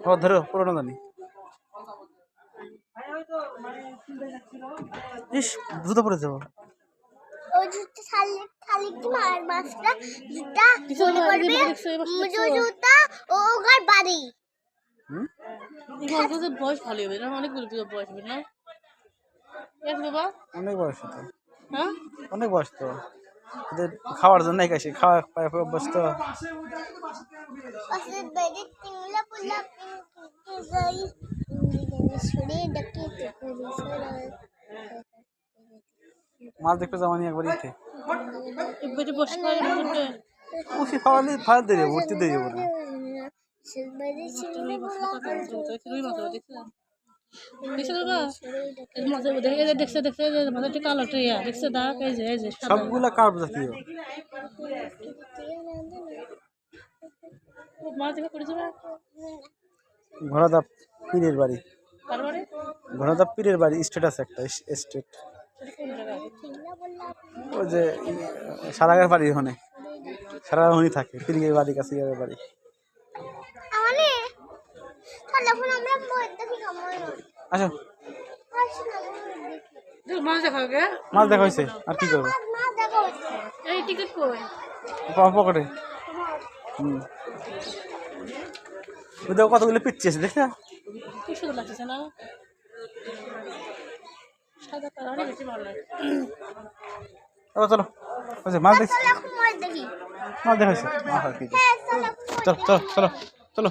ও ধরো পুরোনো জানি। ইস জুতো পরে যাবো। ওই জুতো খালি কি মাছটা জুতা মনে করবে জুতা ও ওর বাড়ি। বয়স ভালো হবে না, অনেক বয়স হবে না বাবা, অনেক বয়স তো। হ্যাঁ অনেক বয়স তো, এদের খাওয়ার জন্য একাশি খাওয়া অভ্যাস তো। মাছ দেখতে যাওয়ানি একবার ইতে খুশি খাওয়ালে ফাল দেবে ভর্তি দিয়ে যাবো না। সবগুলা কার্প জাতীয়। ঘোড়াদা পীরের বাড়ি, ঘোড়াদা পীরের বাড়ি স্টেট আছে একটা স্টেট, ওই যে সারাগার বাড়ি ওখানে, সারাগার ওখানে থাকে পীরের বাড়ি কাছে বাড়ি। আচ্ছা মাছ দেখা হবে, মাছ দেখা হয়েছে আর কি করবো এই টিকিট কই পকেটে। ওদের কতগুলো পিচ্ছি আছে দেখে কি সুন্দর লাগতেছে না, সাদা কালার অনেক বেশি ভালো লাগে। চলো মাছ দেখছি, মাছ দেখা হয়েছে। চলো চলো চলো চলো।